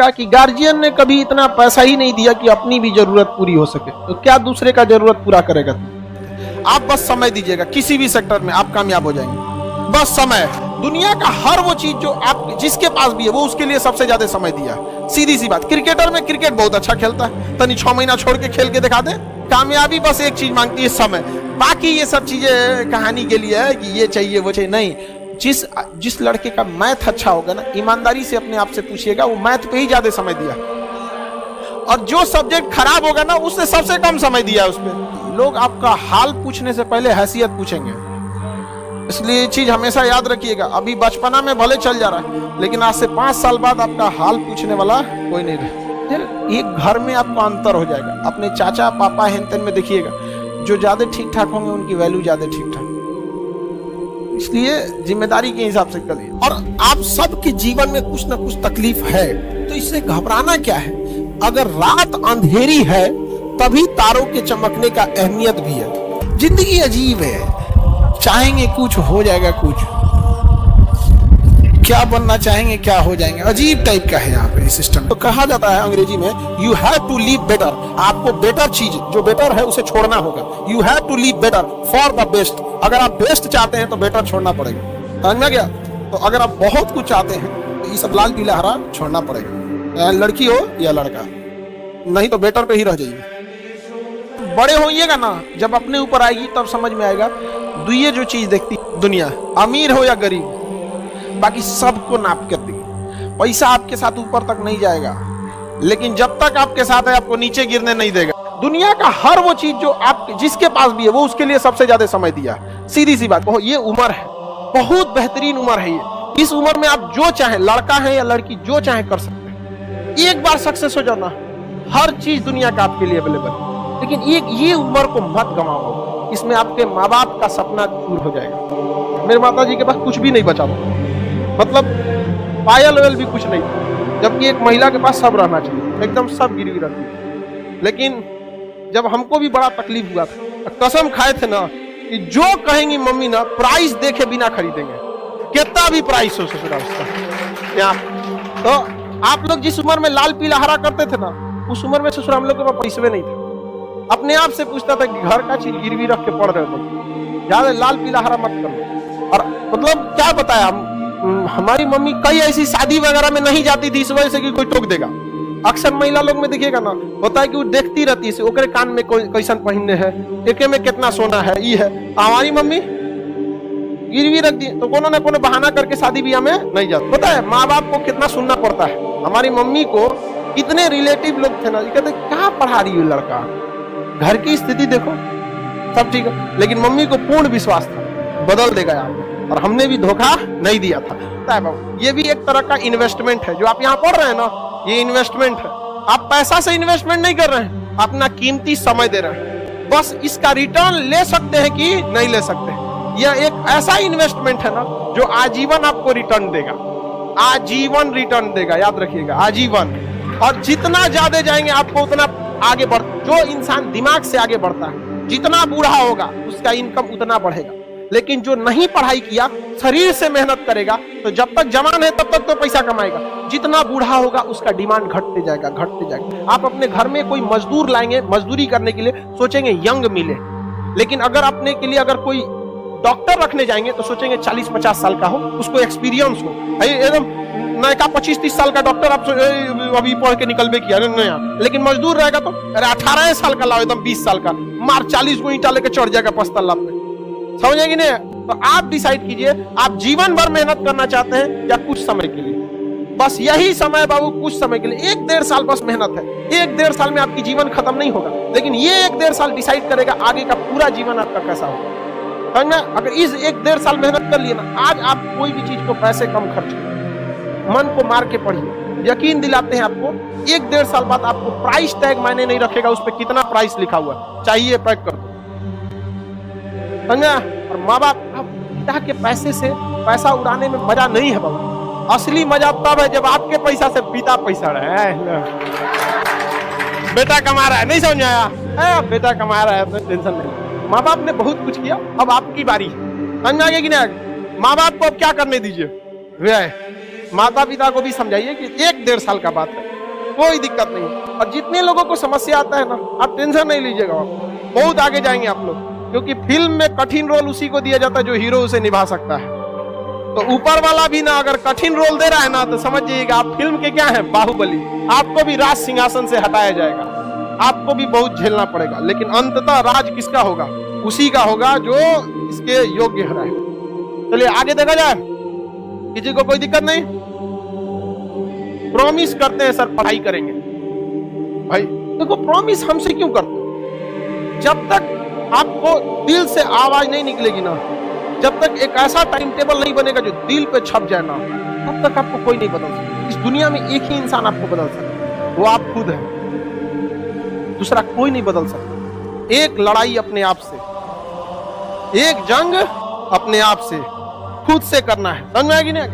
कहा कि गार्जियन ने कभी इतना पैसा ही नहीं दिया कि अपनी भी जरूरत पूरी हो सके, तो क्या दूसरे का जरूरत पूरा करेगा तू? आप बस समय दीजिएगा, किसी भी सेक्टर में आप कामयाब हो जाएंगे। बस समय, दुनिया का हर वो चीज जो आप जिसके पास भी है वो उसके लिए सबसे ज्यादा समय दिया है। सीधी सी बात, क्रिकेटर में क्रिकेट बहुत अच्छा खेलता है, तनी 6 महीना छोड़ के खेल के दिखा दे। कामयाबी बस एक चीज मांगती है, समय। बाकी ये सब चीजें कहानी के लिए है कि ये चाहिए वो चाहिए, नहीं। जिस लड़के का मैथ अच्छा होगा ना, ईमानदारी से अपने आप से पूछिएगा, वो मैथ पे ही ज्यादा समय दिया, और जो सब्जेक्ट खराब होगा ना उससे सबसे कम समय दिया उस पे। लोग आपका हाल पूछने से पहले हैसियत पूछेंगे, इसलिए ये चीज हमेशा याद रखिएगा। अभी बचपना में भले चल जा रहा है, लेकिन आज से 5 साल बाद आपका हाल पूछने वाला कोई नहीं रहे। फिर एक घर में आपका अंतर हो जाएगा। अपने चाचा पापा हेन-तेन में देखिएगा, जो ज्यादा ठीक ठाक होंगे उनकी वैल्यू ज्यादा ठीक ठाक। इसलिए जिम्मेदारी के हिसाब से करिए। और आप सबके जीवन में कुछ ना कुछ तकलीफ है, तो इससे घबराना क्या है। अगर रात अंधेरी है तभी तारों के चमकने का अहमियत भी है। जिंदगी अजीब है, चाहेंगे कुछ हो जाएगा, कुछ क्या बनना चाहेंगे क्या हो जाएंगे, अजीब टाइप का है यहाँ पे सिस्टम। तो कहा जाता है अंग्रेजी में, you have to live better. आपको बेटर चीज जो बेटर है उसे छोड़ना होगा। You have to live better for the best. अगर आप बेस्ट चाहते हैं तो बेटर छोड़ना पड़ेगा, समझ में गया। तो अगर आप बहुत कुछ चाहते हैं तो ये सब लाल पीला हरा छोड़ना पड़ेगा, लड़की हो या लड़का, नहीं तो बेटर पे ही रह जाइए। बड़े होइएगा ना, जब अपने ऊपर आएगी तब समझ में आएगा। दुनिया जो चीज देखती दुनिया, अमीर हो या गरीब, बाकी सबको नाप कर दी। पैसा आपके साथ ऊपर तक नहीं जाएगा, लेकिन जब तक आपके साथ है आपको नीचे गिरने नहीं देगा। दुनिया का हर वो चीज जो आप जिसके पास भी है वो उसके लिए सबसे ज्यादा समय दिया है। सीधी सी बात, ये उम्र है, बहुत बेहतरीन उम्र है ये। इस उम्र में आप जो चाहे, लड़का है या लड़की, जो चाहे कर सकते हैं। एक बार सक्सेस हो जाओ ना, हर चीज दुनिया का आपके लिए अवेलेबल। लेकिन ये उम्र को मत गंवाओ, इसमें आपके माँ बाप का सपना दूर हो जाएगा। मेरे माता जी के पास कुछ भी नहीं बचा, मतलब पायल वायल भी कुछ नहीं था, जबकि एक महिला के पास सब रहना चाहिए, एकदम सब गिरवी रखती थी। लेकिन जब हमको भी बड़ा तकलीफ हुआ था, कसम खाए थे ना कि जो कहेंगी मम्मी ना, प्राइस देखे बिना खरीदेंगे, कितना भी प्राइस हो ससुरा उसका। तो आप लोग जिस उम्र में लाल पीला हरा करते थे ना, उस उम्र में ससुरा हम लोग के पास पैसे नहीं थे। अपने आप से पूछता था कि घर का चीज गिरवी रख के पढ़ रहे थे, ज्यादा लाल पीला हरा मत करो। और मतलब क्या बताया, हमारी मम्मी कई ऐसी शादी वगैरह में नहीं जाती थी इस वजह से कि कोई टोक देगा। अक्सर महिला लोग में देखिएगा ना, होता है कि वो देखती रहती है, ओकरे कान में कैसन पहनने है, एके में कितना सोना है, ये है। हमारी मम्मी गिरवी रख दी तो कोनो न कोनो बहाना करके शादी ब्याह में नहीं जाती। पता है माँ बाप को कितना सुनना पड़ता है। हमारी मम्मी को कितने रिलेटिव लोग थे ना, कहते क्या पढ़ा रही हो लड़का, घर की स्थिति देखो सब ठीक है, लेकिन मम्मी को पूर्ण विश्वास था बदल देगा यार। और हमने भी धोखा नहीं दिया था। ये भी एक तरह का इन्वेस्टमेंट है, जो आप यहाँ पढ़ रहे हैं ना, ये इन्वेस्टमेंट है। आप पैसा से इन्वेस्टमेंट नहीं कर रहे हैं, अपना कीमती समय दे रहे हैं। बस इसका रिटर्न ले सकते हैं कि नहीं ले सकते। यह एक ऐसा इन्वेस्टमेंट है ना जो आजीवन आपको रिटर्न देगा, आजीवन रिटर्न देगा, याद रखिएगा, आजीवन। और जितना ज्यादा जाएंगे आपको उतना आगे बढ़। जो इंसान दिमाग से आगे बढ़ता है, जितना बूढ़ा होगा उसका इनकम उतना बढ़ेगा। लेकिन जो नहीं पढ़ाई किया, शरीर से मेहनत करेगा, तो जब तक जवान है तब तक तो पैसा कमाएगा। जितना बूढ़ा होगा उसका डिमांड घटते जाएगा, घटते जाएगा। आप अपने घर में कोई मजदूर लाएंगे, मजदूरी करने के लिए सोचेंगे यंग मिले, लेकिन अगर अपने के लिए अगर कोई डॉक्टर रखने जाएंगे तो सोचेंगे 40-50 साल का हो, उसको एक्सपीरियंस हो। एकदम नया 25-30 साल का डॉक्टर आप अभी पढ़ के निकलबे किया नया, लेकिन मजदूर रहेगा तो अरे 18 साल का लाओ, एकदम 20 साल का, मार 40 को ईंटा लेके चढ़ जाएगा 5 तल्ला पे। समझेंगे नहीं? तो आप डिसाइड कीजिए, आप जीवन भर मेहनत करना चाहते हैं या कुछ समय के लिए। बस यही समय बाबू, कुछ समय के लिए, 1-1.5 साल बस मेहनत है। 1-1.5 साल में आपकी जीवन खत्म नहीं होगा, लेकिन ये 1-1.5 साल डिसाइड करेगा आगे का पूरा जीवन आपका कैसा होगा। समझना? अगर इस 1-1.5 साल मेहनत कर लिए ना, आज आप कोई भी चीज को पैसे कम खर्च करें, मन को मार के पढ़िए, यकीन दिलाते हैं आपको 1-1.5 साल बाद आपको प्राइस टैग मायने नहीं रखेगा, उस पर कितना प्राइस लिखा हुआ है, चाहिए पैक कर दो। समझा? और माँ बाप पिता के पैसे से पैसा उड़ाने में मजा नहीं है बाबू। असली मजा तब है जब आपके पैसा से पिता पैसा रहा है। बेटा कमा रहा है, नहीं समझ आया? बेटा कमा रहा है तो टेंशन नहीं। माँ बाप ने बहुत कुछ किया, अब आपकी बारी है। समझ में आ गया कि नहीं? माँ बाप को अब क्या करने दीजिए, माता पिता को भी समझाइए कि 1-1.5 साल का बात है, कोई दिक्कत नहीं। और जितने लोगों को समस्या आता है ना, आप टेंशन नहीं लीजिएगा, बहुत आगे जाएंगे आप लोग, क्योंकि फिल्म में कठिन रोल उसी को दिया जाता है जो हीरो उसे निभा सकता है। तो ऊपर वाला भी ना अगर कठिन रोल दे रहा है ना, तो समझ जाइएगा आप फिल्म के क्या है, बाहुबली। आपको भी राज सिंहासन से हटाया जाएगा, आपको भी बहुत झेलना पड़ेगा, लेकिन अंततः राज किसका होगा? उसी का होगा जो इसके योग्य है। चलिए आगे देखा जाए, किसी को कोई दिक्कत नहीं? प्रॉमिस करते हैं सर पढ़ाई करेंगे, भाई देखो प्रॉमिस हमसे क्यों करते हो? जब तक आपको दिल से आवाज नहीं निकलेगी ना, जब तक एक ऐसा टाइम टेबल नहीं बनेगा जो दिल पे छप जाए ना, तब तक आपको कोई नहीं बदल सकता। इस दुनिया में एक ही इंसान आपको बदल सकता है, वो आप खुद हैं, दूसरा कोई नहीं बदल सकता। एक लड़ाई अपने आप से, एक जंग अपने आप से, खुद से करना है, समझ में आएगी ना?